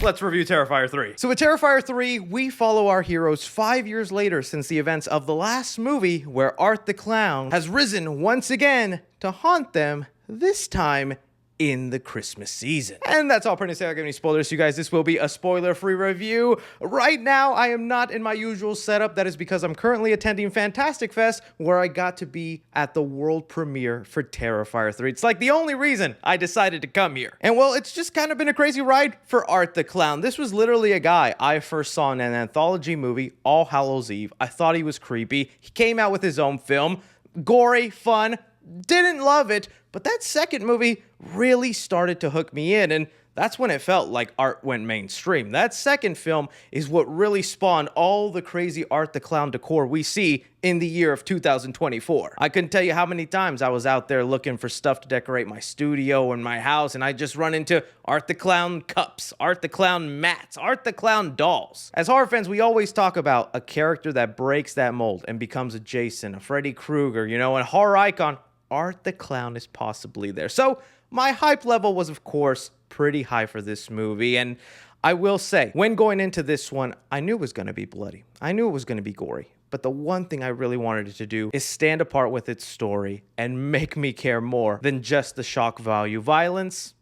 let's review Terrifier 3. So with Terrifier 3, we follow our heroes 5 years later since the events of the last movie where Art the Clown has risen once again to haunt them, this time in the Christmas season. And that's all. Pretty say I don't give any spoilers, you guys. This will be a spoiler-free review. Right now, I am not in my usual setup. That is because I'm currently attending Fantastic Fest, where I got to be at the world premiere for Terrifier 3. It's like the only reason I decided to come here. And well, it's just kind of been a crazy ride for Art the Clown. This was literally a guy I first saw in an anthology movie, All Hallows Eve. I thought he was creepy. He came out with his own film. Gory, fun, didn't love it, but that second movie really started to hook me in, and that's when it felt like Art went mainstream. That second film is what really spawned all the crazy Art the Clown decor we see in the year of 2024. I couldn't tell you how many times I was out there looking for stuff to decorate my studio and my house, and I just run into Art the Clown cups, Art the Clown mats, Art the Clown dolls. As horror fans, we always talk about a character that breaks that mold and becomes a Jason, a Freddy Krueger, you know, a horror icon. Art the Clown is possibly there. So my hype level was, of course, pretty high for this movie. And I will say, when going into this one, I knew it was going to be bloody. I knew it was going to be gory. But the one thing I really wanted it to do is stand apart with its story and make me care more than just the shock value violence.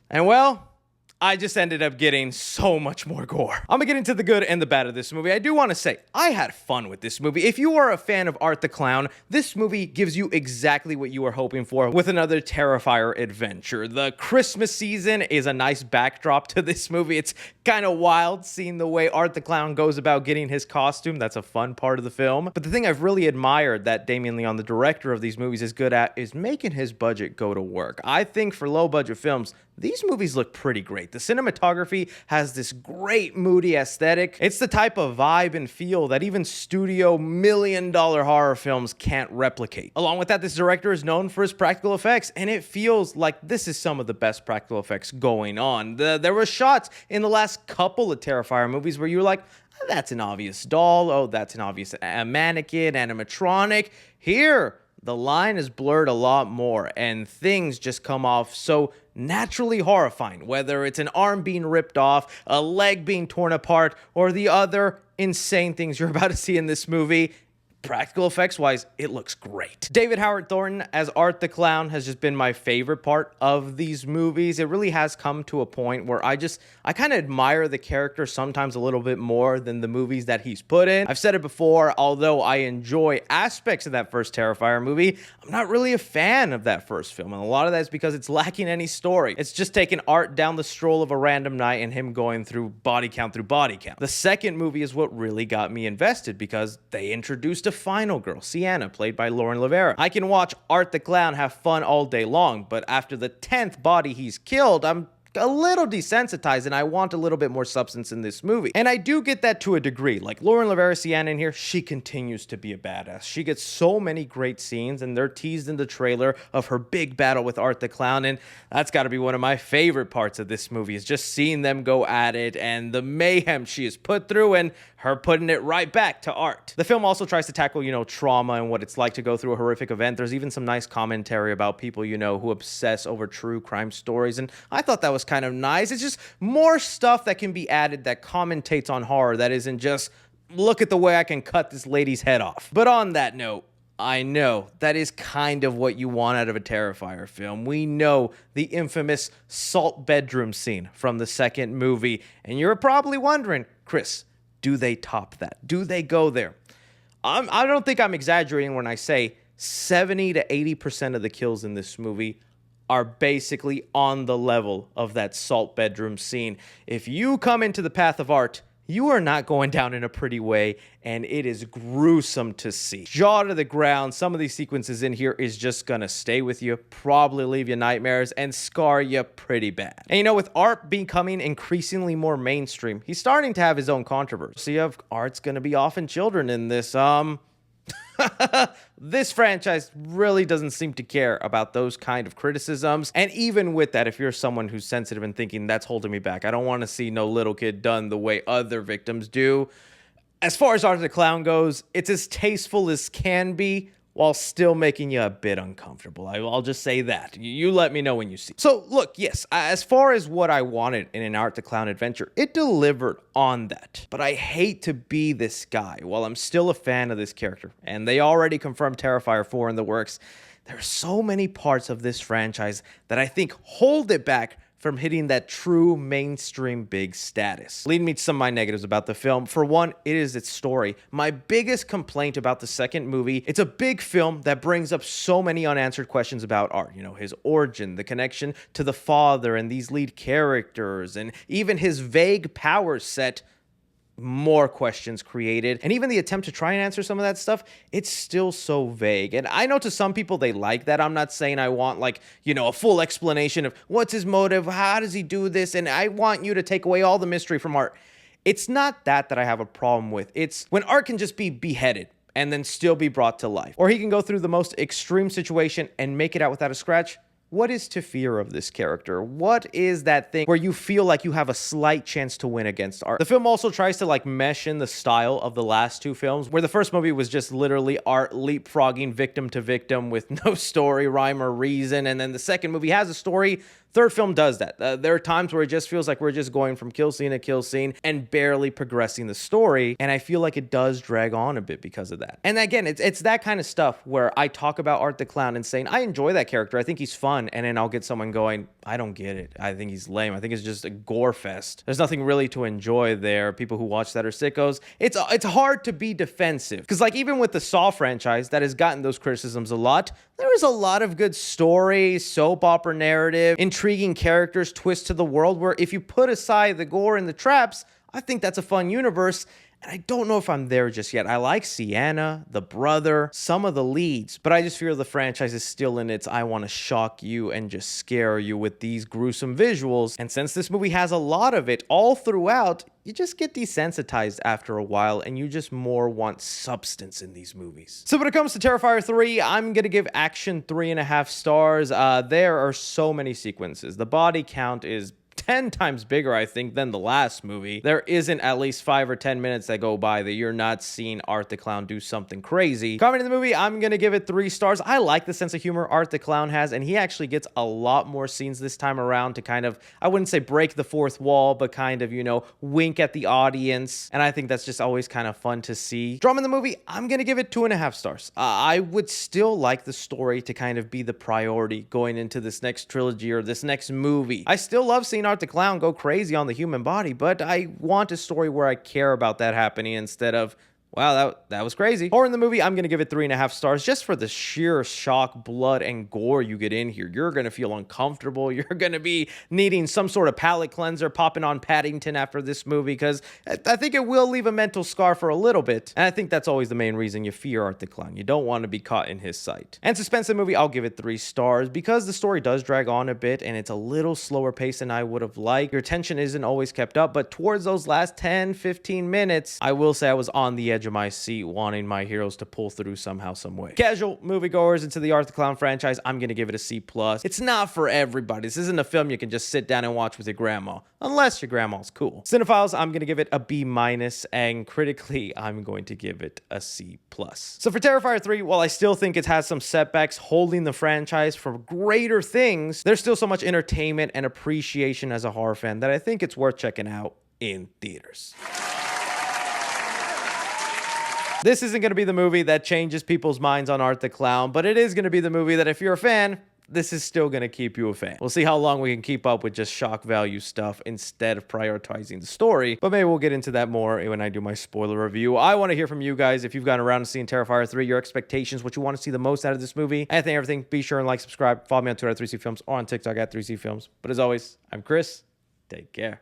And well, I just ended up getting so much more gore. I'm gonna get into the good and the bad of this movie. I do want to say, I had fun with this movie. If you are a fan of Art the Clown, this movie gives you exactly what you were hoping for with another Terrifier adventure. The Christmas season is a nice backdrop to this movie. It's kind of wild seeing the way Art the Clown goes about getting his costume. That's a fun part of the film. But the thing I've really admired that Damien Leone, the director of these movies, is good at is making his budget go to work. I think for low-budget films, these movies look pretty great. The cinematography has this great moody aesthetic. It's the type of vibe and feel that even studio million-dollar horror films can't replicate. Along with that, this director is known for his practical effects, and it feels like this is some of the best practical effects going on. There were shots in the last couple of Terrifier movies where you're like, oh, that's an obvious doll. Oh, that's an obvious mannequin, animatronic. Here, the line is blurred a lot more, and things just come off so naturally horrifying, whether it's an arm being ripped off, a leg being torn apart, or the other insane things you're about to see in this movie. Practical effects wise, it looks great. David Howard Thornton as Art the Clown has just been my favorite part of these movies. It really has come to a point where I kind of admire the character sometimes a little bit more than the movies that he's put in. I've said it before, although I enjoy aspects of that first Terrifier movie, I'm not really a fan of that first film. And a lot of that is because it's lacking any story. It's just taking Art down the stroll of a random night and him going through body count through body count. The second movie is what really got me invested because they introduced a final girl, Sienna, played by Lauren Rivera. I can watch Art the Clown have fun all day long, but after the 10th body he's killed, I'm a little desensitized and I want a little bit more substance in this movie. And I do get that to a degree. Like Lauren Rivera, Sienna in here, she continues to be a badass. She gets so many great scenes and they're teased in the trailer of her big battle with Art the Clown, and that's got to be one of my favorite parts of this movie is just seeing them go at it and the mayhem she is put through and her putting it right back to Art. The film also tries to tackle, trauma and what it's like to go through a horrific event. There's even some nice commentary about people, who obsess over true crime stories, and I thought that was kind of nice. It's just more stuff that can be added that commentates on horror that isn't just, look at the way I can cut this lady's head off. But on that note, I know that is kind of what you want out of a Terrifier film. We know the infamous salt bedroom scene from the second movie, and you're probably wondering, Chris, do they top that? Do they go there? I don't think I'm exaggerating when I say 70 to 80% of the kills in this movie are basically on the level of that salt bedroom scene. If you come into the path of Art, you are not going down in a pretty way, and it is gruesome to see. Jaw to the ground, some of these sequences in here is just gonna stay with you, probably leave you nightmares, and scar you pretty bad. And with Art becoming increasingly more mainstream, he's starting to have his own controversy of Art's gonna be offing children in this, This franchise really doesn't seem to care about those kind of criticisms. And even with that, if you're someone who's sensitive and thinking that's holding me back, I don't want to see no little kid done the way other victims do. As far as Art the Clown goes, it's as tasteful as can be, while still making you a bit uncomfortable. I'll just say that. You let me know when you see. So look, yes, as far as what I wanted in an Art the Clown adventure, it delivered on that. But I hate to be this guy while I'm still a fan of this character. And they already confirmed Terrifier 4 in the works. There are so many parts of this franchise that I think hold it back from hitting that true mainstream big status. Leading me to some of my negatives about the film. For one, it is its story. My biggest complaint about the second movie, it's a big film that brings up so many unanswered questions about art. You know, his origin, the connection to the father and these lead characters, and even his vague power set. More questions created, and even the attempt to try and answer some of that stuff, it's still so vague. And I know to some people they like that. I'm not saying I want, like, you know, a full explanation of what's his motive, how does he do this, and I want you to take away all the mystery from art. It's not that I have a problem with. It's when art can just be beheaded and then still be brought to life, or he can go through the most extreme situation and make it out without a scratch. What is to fear of this character? What is that thing where you feel like you have a slight chance to win against art? The film also tries to like mesh in the style of the last two films, where the first movie was just literally art leapfrogging victim to victim with no story, rhyme, or reason. And then the second movie has a story. Third film does that. There are times where it just feels like we're just going from kill scene to kill scene and barely progressing the story. And I feel like it does drag on a bit because of that. And again, it's that kind of stuff where I talk about Art the Clown and saying, I enjoy that character. I think he's fun. And then I'll get someone going, I don't get it. I think he's lame. I think it's just a gore fest. There's nothing really to enjoy there. People who watch that are sickos. It's hard to be defensive. Because like even with the Saw franchise that has gotten those criticisms a lot, there is a lot of good story, soap opera narrative, intriguing characters, twist to the world where if you put aside the gore and the traps, I think that's a fun universe. And I don't know if I'm there just yet. I like Sienna, the brother, some of the leads, but I just feel the franchise is still in its I want to shock you and just scare you with these gruesome visuals. And since this movie has a lot of it all throughout, you just get desensitized after a while and you just more want substance in these movies. So when it comes to Terrifier 3, I'm going to give action 3.5 stars. There are so many sequences. The body count is 10 times bigger, I think, than the last movie. There isn't at least 5 or 10 minutes that go by that you're not seeing Art the Clown do something crazy. Commenting the movie, I'm gonna give it 3 stars. I like the sense of humor Art the Clown has, and he actually gets a lot more scenes this time around to kind of, I wouldn't say break the fourth wall, but kind of, you know, wink at the audience. And I think that's just always kind of fun to see. Drama in the movie, I'm gonna give it 2.5 stars. I would still like the story to kind of be the priority going into this next trilogy or this next movie. I still love seeing Art the Clown go crazy on the human body, but I want a story where I care about that happening instead of, wow, that was crazy. Horror in the movie, I'm going to give it 3.5 stars just for the sheer shock, blood, and gore you get in here. You're going to feel uncomfortable. You're going to be needing some sort of palate cleanser, popping on Paddington after this movie, because I think it will leave a mental scar for a little bit. And I think that's always the main reason you fear Art the Clown. You don't want to be caught in his sight. And suspense in the movie, I'll give it 3 stars because the story does drag on a bit and it's a little slower pace than I would have liked. Your tension isn't always kept up, but towards those last 10, 15 minutes, I will say I was on the edge of my seat wanting my heroes to pull through somehow, some way. Casual moviegoers into the Art the Clown franchise, I'm gonna give it a C+. It's not for everybody. This isn't a film you can just sit down and watch with your grandma, unless your grandma's cool. Cinephiles, I'm gonna give it a B-, and critically, I'm going to give it a C+. So for Terrifier 3, while I still think it has some setbacks holding the franchise for greater things, there's still so much entertainment and appreciation as a horror fan that I think it's worth checking out in theaters. This isn't going to be the movie that changes people's minds on Art the Clown, but it is going to be the movie that if you're a fan, this is still going to keep you a fan. We'll see how long we can keep up with just shock value stuff instead of prioritizing the story, but maybe we'll get into that more when I do my spoiler review. I want to hear from you guys if you've gotten around to seeing Terrifier 3, your expectations, what you want to see the most out of this movie. Anything, everything, be sure and like, subscribe, follow me on Twitter at 3C Films or on TikTok at 3C Films. But as always, I'm Chris. Take care.